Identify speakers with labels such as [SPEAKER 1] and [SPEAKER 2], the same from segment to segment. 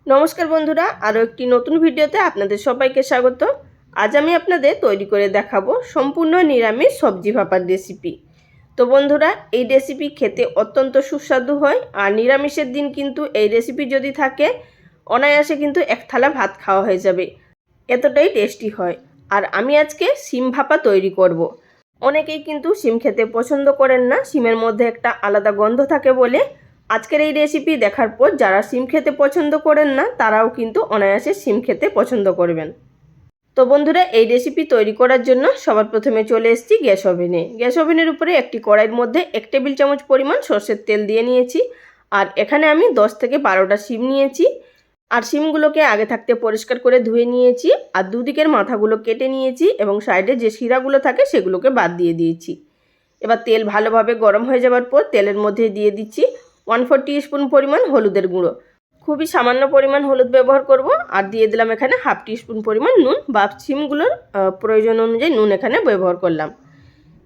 [SPEAKER 1] নমস্কার বন্ধুরা, আরও একটি নতুন ভিডিওতে আপনাদের সবাইকে স্বাগত। আজ আমি আপনাদের তৈরি করে দেখাবো সম্পূর্ণ নিরামিষ সবজি ভাপার রেসিপি। তো বন্ধুরা, এই রেসিপি খেতে অত্যন্ত সুস্বাদু হয়, আর নিরামিষের দিন কিন্তু এই রেসিপি যদি থাকে অনায়াসে কিন্তু এক থালা ভাত খাওয়া হয়ে যাবে, এতটাই টেস্টি হয়। আর আমি আজকে শিম ভাপা তৈরি করব। অনেকেই কিন্তু শিম খেতে পছন্দ করেন না, শিমের মধ্যে একটা আলাদা গন্ধ থাকে বলে। আজকের এই রেসিপি দেখার পর যারা শিম খেতে পছন্দ করেন না তারাও কিন্তু অনায়াসে শিম খেতে পছন্দ করবেন। তো বন্ধুরা, এই রেসিপি তৈরি করার জন্য সবার প্রথমে চলে এসেছি গ্যাস ওভেনে। গ্যাস ওভেনের উপরে একটি কড়াইয়ের মধ্যে 1 টেবিল চামচ পরিমাণ সর্ষের তেল দিয়ে নিয়েছি। আর এখানে আমি 10 থেকে 12টা শিম নিয়েছি। আর শিমগুলোকে আগে থাকতে পরিষ্কার করে ধুয়ে নিয়েছি, আর দুদিকের মাথাগুলো কেটে নিয়েছি এবং সাইডে যে শিরাগুলো থাকে সেগুলোকে বাদ দিয়ে দিয়েছি। এবার তেল ভালোভাবে গরম হয়ে যাওয়ার পর তেলের মধ্যে দিয়ে দিচ্ছি 1/4 টিস্পুন পরিমাণ হলুদের গুঁড়ো। খুবই সামান্য পরিমাণ হলুদ ব্যবহার করব। আর দিয়ে দিলাম এখানে 1/2 টিস্পুন পরিমাণ নুন, বা শিমগুলোর প্রয়োজন অনুযায়ী নুন এখানে ব্যবহার করলাম।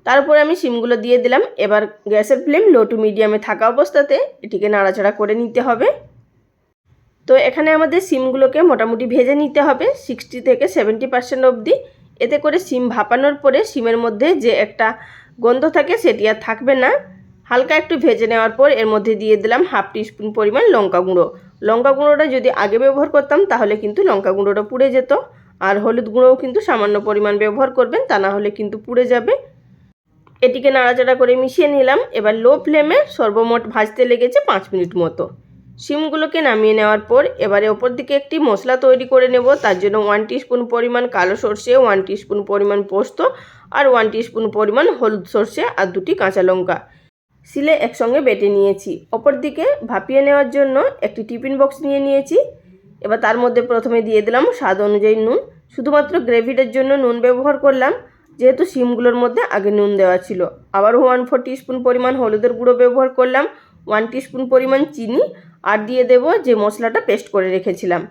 [SPEAKER 1] তারপরে আমি শিমগুলো দিয়ে দিলাম। এবার গ্যাসের ফ্লেম লো টু মিডিয়ামে থাকা অবস্থাতে এটিকে নাড়াচাড়া করে নিতে হবে। তো এখানে আমাদের শিমগুলোকে মোটামুটি ভেজে নিতে হবে 60 থেকে 70% অবধি। এতে করে শিম ভাপানোর পরে শিমের মধ্যে যে একটা গন্ধ থাকে সেটি আর থাকবে না। হালকা একটু ভেজে নেওয়ার পর এর মধ্যে দিয়ে দিলাম 1/2 টিস্পুন পরিমাণ লঙ্কা গুঁড়ো। লঙ্কা গুঁড়োটা যদি আগে ব্যবহার করতাম তাহলে কিন্তু লঙ্কা গুঁড়োটা পুড়ে যেত। আর হলুদ গুঁড়োও কিন্তু সামান্য পরিমাণ ব্যবহার করবেন, তা না হলে কিন্তু পুড়ে যাবে। এটিকে নাড়াচাড়া করে মিশিয়ে নিলাম। এবার লো ফ্লেমে সর্বমোট ভাজতে লেগেছে 5 মিনিট মতো। শিমগুলোকে নামিয়ে নেওয়ার পর এবারে ওপর দিকে একটি মশলা তৈরি করে নেব। তার জন্য 1 টিস্পুন পরিমাণ কালো সর্ষে, 1 টিস্পুন পরিমাণ পোস্ত, আর 1 টিস্পুন পরিমাণ হলুদ সর্ষে, আর 2টি কাঁচা লঙ্কা শিলে একসঙ্গে বেটে নিয়েছি। ওপর দিকে ভাপিয়ে নেওয়ার জন্য একটি টিফিন বক্স নিয়ে নিয়েছি। এবার তার মধ্যে প্রথমে দিয়ে দিলাম স্বাদ অনুযায়ী নুন। শুধুমাত্র গ্রেভিটার জন্য নুন ব্যবহার করলাম, যেহেতু শিমগুলোর মধ্যে আগে নুন দেওয়া ছিল। আবারও 1/4 টিস্পুন পরিমাণ হলুদের গুঁড়ো ব্যবহার করলাম, 1 টিস্পুন পরিমাণ চিনি, আর দিয়ে দেব যে মশলাটা পেস্ট করে রেখেছিলাম।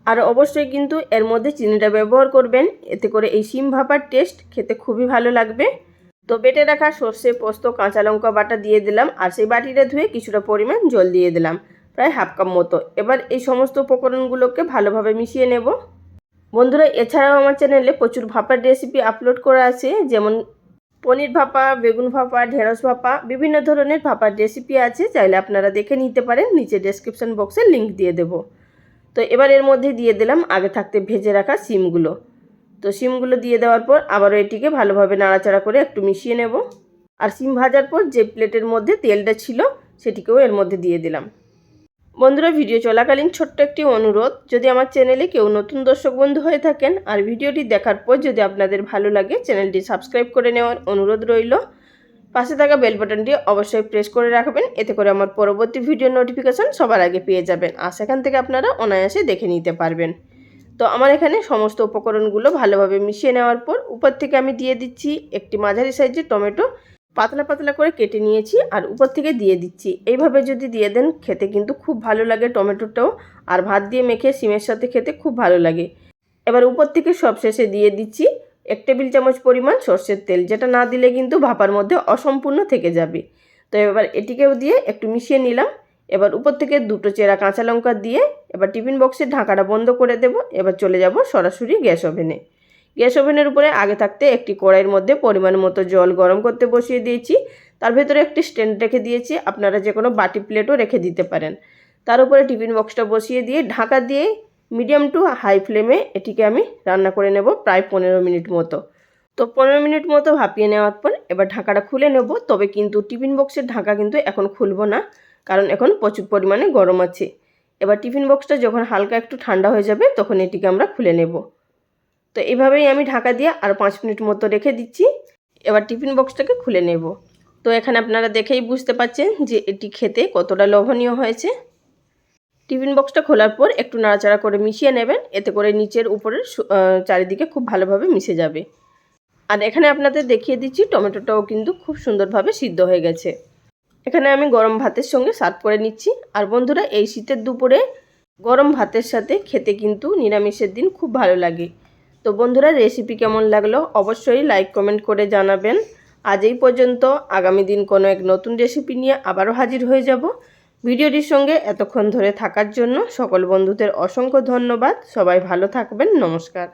[SPEAKER 1] আর অবশ্যই কিন্তু এর মধ্যে চিনিটা ব্যবহার করবেন, এতে করে এই শিম ভাপার টেস্ট খেতে খুবই ভালো লাগবে। তো বেটে রাখা সর্ষে, পোস্ত, কাঁচা লঙ্কা বাটা দিয়ে দিলাম, আর সেই বাটিটা ধুয়ে কিছুটা পরিমাণ জল দিয়ে দিলাম, প্রায় 1/2 কাপ মতো। এবার এই সমস্ত উপকরণগুলোকে ভালোভাবে মিশিয়ে নেব। বন্ধুরা, এছাড়াও আমার চ্যানেলে প্রচুর ভাপার রেসিপি আপলোড করা আছে, যেমন পনির ভাপা, বেগুন ভাপা, ঢেঁড়স ভাপা, বিভিন্ন ধরনের ভাপার রেসিপি আছে, চাইলে আপনারা দেখে নিতে পারেন। নিচে ডেসক্রিপশন বক্সে লিঙ্ক দিয়ে দেব। তো এবার এর মধ্যে দিয়ে দিলাম আগে থাকতে ভেজে রাখা শিমগুলো। তো শিমগুলো দিয়ে দেওয়ার পর আবারও এটিকে ভালোভাবে নাড়াচাড়া করে একটু মিশিয়ে নেব। আর শিম ভাজার পর যে প্লেটের মধ্যে তেলটা ছিল সেটিকেও এর মধ্যে দিয়ে দিলাম। বন্ধুরা, ভিডিও চলাকালীন ছোট্ট একটি অনুরোধ, যদি আমার চ্যানেলে কেউ নতুন দর্শক বন্ধু হয়ে থাকেন আর ভিডিওটি দেখার পর যদি আপনাদের ভালো লাগে, চ্যানেলটি সাবস্ক্রাইব করে নেওয়ার অনুরোধ রইল। পাশে থাকা বেল বাটনটি অবশ্যই প্রেস করে রাখবেন, এতে করে আমার পরবর্তী ভিডিও নোটিফিকেশন সবার আগে পেয়ে যাবেন, আর সেখান থেকে আপনারা অনায়াসে দেখে নিতে পারবেন। তো আমার এখানে সমস্ত উপকরণগুলো ভালোভাবে মিশিয়ে নেওয়ার পর উপর থেকে আমি দিয়ে দিচ্ছি একটি মাঝারি সাইজের টমেটো, পাতলা পাতলা করে কেটে নিয়েছি, আর উপর থেকে দিয়ে দিচ্ছি। এইভাবে যদি দিয়ে দেন খেতে কিন্তু খুব ভালো লাগে টমেটোটাও, আর ভাত দিয়ে মেখে শিমের সাথে খেতে খুব ভালো লাগে। এবার উপর থেকে সবশেষে দিয়ে দিচ্ছি 1 টেবিল চামচ পরিমাণ সর্ষের তেল, যেটা না দিলে কিন্তু ভাপার মধ্যে অসম্পূর্ণ থেকে যাবে। তো এবার এটিকেও দিয়ে একটু মিশিয়ে নিলাম। এবার উপর থেকে 2টো চেরা কাঁচা লঙ্কা দিয়ে এবার টিফিন বক্সের ঢাকাটা বন্ধ করে দেব। এবার চলে যাব সরাসরি গ্যাস ওভেনে। গ্যাস ওভেনের উপরে আগে থাকতে একটি কড়াইয়ের মধ্যে পরিমাণ মতো জল গরম করতে বসিয়ে দিয়েছি। তার ভেতরে একটি স্ট্যান্ড রেখে দিয়েছি, আপনারা যে কোনো বাটি প্লেটও রেখে দিতে পারেন। তার উপরে টিফিন বক্সটা বসিয়ে দিয়ে ঢাকা দিয়ে মিডিয়াম টু হাই ফ্লেমে এটিকে আমি রান্না করে নেব প্রায় 15 মিনিট মতো। তো 15 মিনিট মতো ভাপিয়ে নেওয়ার পর এবার ঢাকাটা খুলে নেব। তবে কিন্তু টিফিন বক্সের ঢাকা কিন্তু এখন খুলব না, কারণ এখন প্রচুর পরিমাণে গরম আছে। এবার টিফিন বক্সটা যখন হালকা একটু ঠান্ডা হয়ে যাবে তখন এটিকে আমরা খুলে নেব। তো এইভাবেই আমি ঢাকা দিয়ে আর 5 মিনিট মতো রেখে দিচ্ছি। এবার টিফিন বক্সটাকে খুলে নেব। তো এখানে আপনারা দেখেই বুঝতে পারছেন যে এটি খেতে কতটা লোভনীয় হয়েছে। টিফিন বক্সটা খোলার পর একটু নাড়াচাড়া করে মিশিয়ে নেবেন, এতে করে নিচের উপরের চারিদিকে খুব ভালোভাবে মিশে যাবে। আর এখানে আপনাদের দেখিয়ে দিচ্ছি টমেটোটাও কিন্তু খুব সুন্দরভাবে সিদ্ধ হয়ে গেছে। এখানে আমি গরম ভাতের সঙ্গে সার্ভ করে নিচ্ছি। আর বন্ধুরা, এই শীতের দুপুরে গরম ভাতের সাথে খেতে কিন্তু নিরামিষের দিন খুব ভালো লাগে। তো বন্ধুরা, রেসিপি কেমন লাগলো অবশ্যই লাইক কমেন্ট করে জানাবেন। আজ এই পর্যন্ত। আগামী দিন কোনো এক নতুন রেসিপি নিয়ে আবারও হাজির হয়ে যাব। ভিডিওটির সঙ্গে এতক্ষণ ধরে থাকার জন্য সকল বন্ধুদের অসংখ্য ধন্যবাদ। সবাই ভালো থাকবেন। নমস্কার।